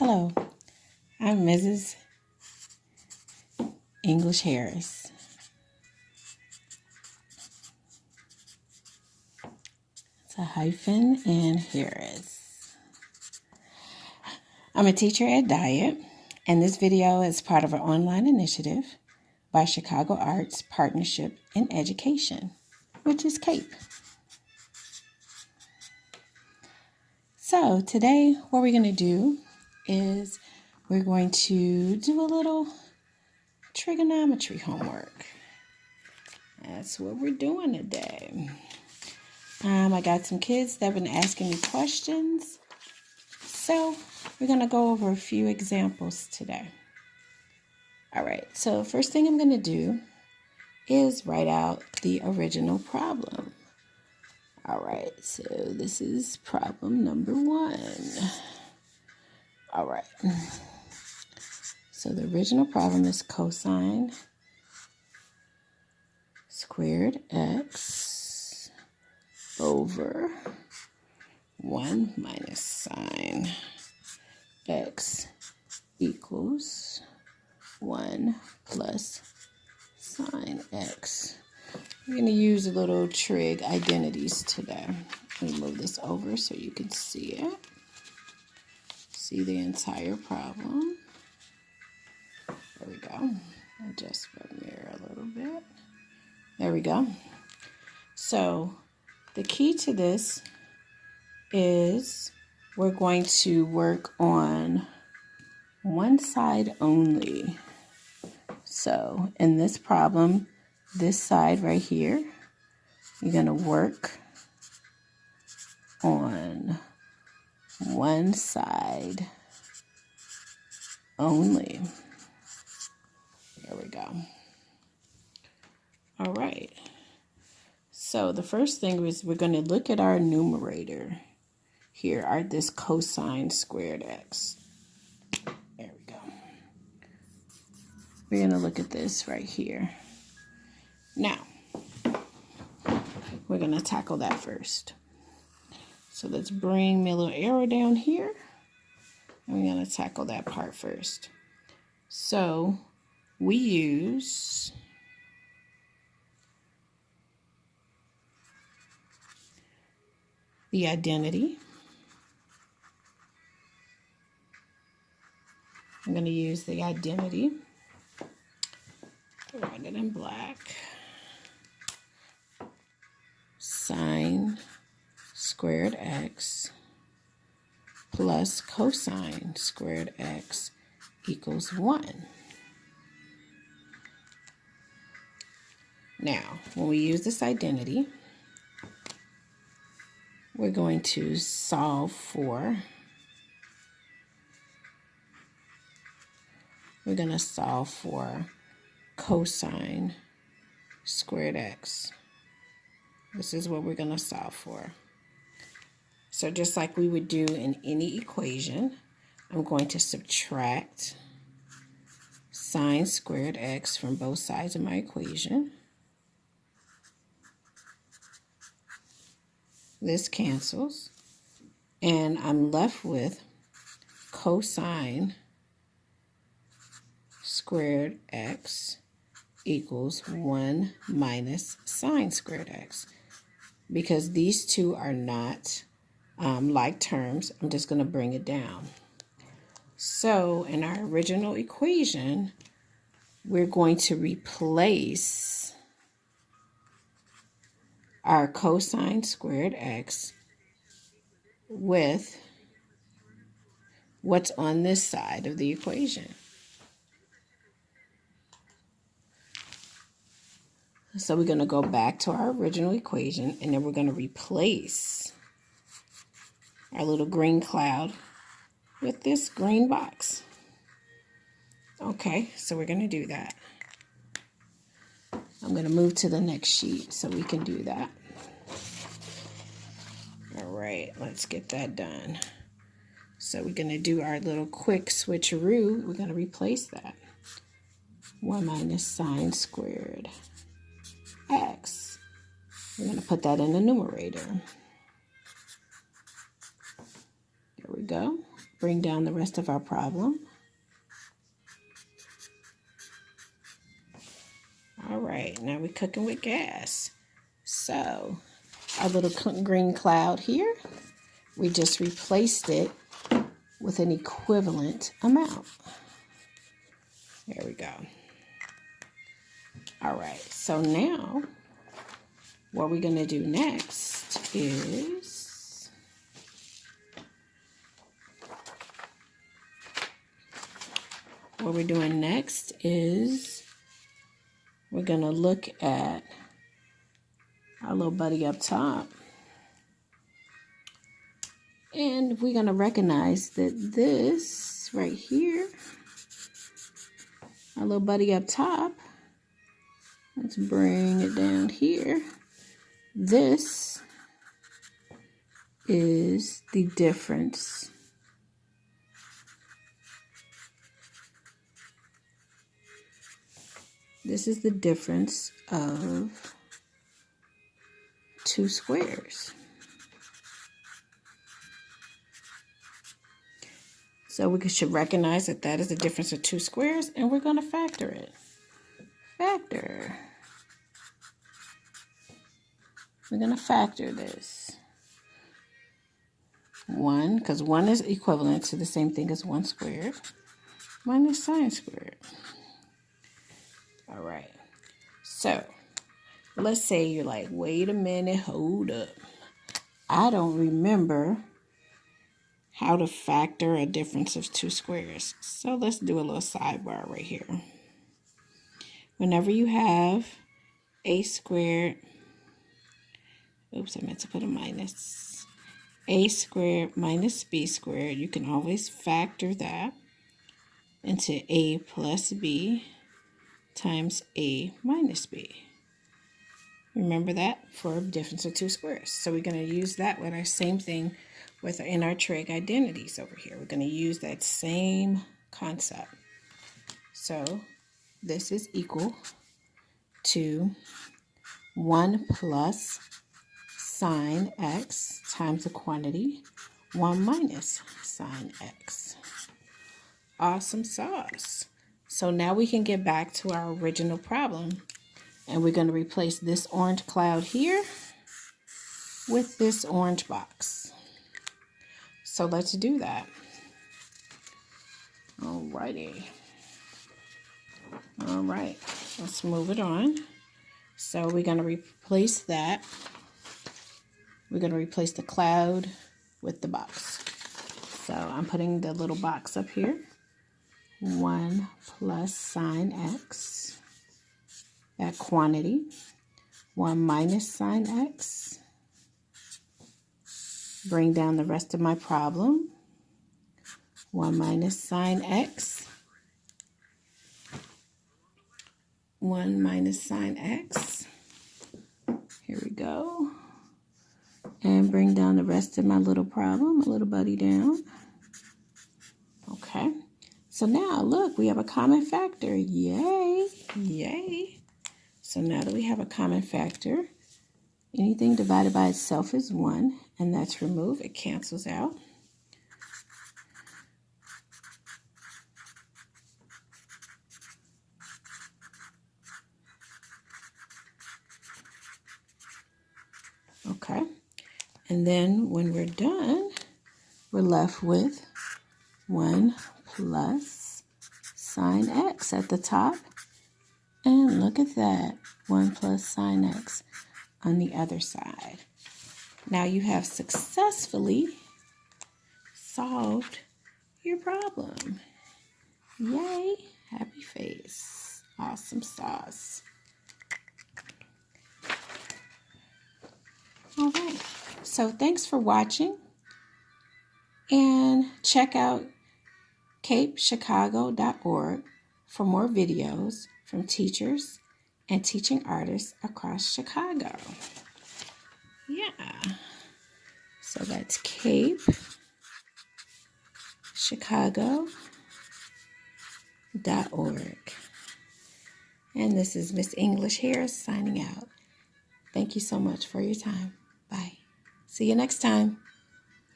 Hello, I'm Mrs. English Harris. It's a hyphen and Harris. I'm a teacher at Diet, and this video is part of an online initiative by Chicago Arts Partnership in Education, which is CAPE. So today what we're going to do is we're going to do a little trigonometry homework. That's what we're doing today. I got some kids that have been asking me questions, so we're going to go over a few examples today. All right, so first thing I'm going to do is write out the original problem. All right, so this is problem number 1. All right, so the original problem is cosine squared x over 1 minus sine x equals 1 plus sine x. We're going to use a little trig identities today. Let me move this over so you can see it. See the entire problem. There we go. Adjust my mirror a little bit. There we go. So the key to this is we're going to work on one side only. So in this problem, this side right here, you're going to work on one side only. There we go. All right. So the first thing is we're going to look at our numerator here, this cosine squared x. There we go. We're going to look at this right here. Now, we're going to tackle that first. So let's bring my little arrow down here. And we're going to tackle that part first. So we use the identity. I'm going to use the identity. Write it in black. Sine squared x plus cosine squared x equals 1. Now, when we use this identity, we're going to solve for, cosine squared x. This is what we're going to solve for. So just like we would do in any equation, I'm going to subtract sine squared x from both sides of my equation. This cancels, and I'm left with cosine squared x equals 1 minus sine squared x. Because these two are not like terms, I'm just going to bring it down. So in our original equation, we're going to replace our cosine squared x with what's on this side of the equation. So we're going to go back to our original equation, and then we're going to replace our little green cloud with this green box. Okay, so we're going to do that. I'm going to move to the next sheet so we can do that. All right, let's get that done. So we're going to do our little quick switcheroo. We're going to replace that. 1 minus sine squared x. We're going to put that in the numerator. There we go. Bring down the rest of our problem. All right, now we're cooking with gas. So our little green cloud here, we just replaced it with an equivalent amount. There we go. All right, so now what we're going to do next is we're going to look at our little buddy up top. And we're going to recognize that this right here, our little buddy up top, let's bring it down here. This is the difference of two squares. So we should recognize that that is the difference of two squares, and we're going to factor it. Factor. We're going to factor this. 1, because 1 is equivalent to the same thing as 1 squared minus sine squared. All right. So let's say you're like, wait a minute, hold up. I don't remember how to factor a difference of two squares. So let's do a little sidebar right here. Whenever you have a squared, oops, I meant to put a minus. A squared minus b squared, you can always factor that into a plus b times a minus b. Remember that for a difference of two squares. So we're going to use that with our same thing in our trig identities over here. We're going to use that same concept. So this is equal to 1 plus sine x times the quantity 1 minus sine x. Awesome sauce. So now we can get back to our original problem, and we're going to replace this orange cloud here with this orange box. So let's do that. Alrighty. All right, let's move it on. So we're going to replace that. We're going to replace the cloud with the box. So I'm putting the little box up here. 1 plus sine x, that quantity. 1 minus sine x. Bring down the rest of my problem. 1 minus sine x. 1 minus sine x. Here we go. And bring down the rest of my little problem, my little buddy down. Okay. So now, look, we have a common factor. Yay. Yay. So now that we have a common factor, anything divided by itself is 1, and that's removed. It cancels out. Okay. And then when we're done, we're left with 1 plus sine x at the top. And look at that, 1 plus sine x on the other side. Now you have successfully solved your problem. Yay, happy face. Awesome sauce. All right, so thanks for watching, and check out capechicago.org for more videos from teachers and teaching artists across Chicago. Yeah, so that's capechicago.org. And this is Miss English here signing out. Thank you so much for your time. Bye. See you next time.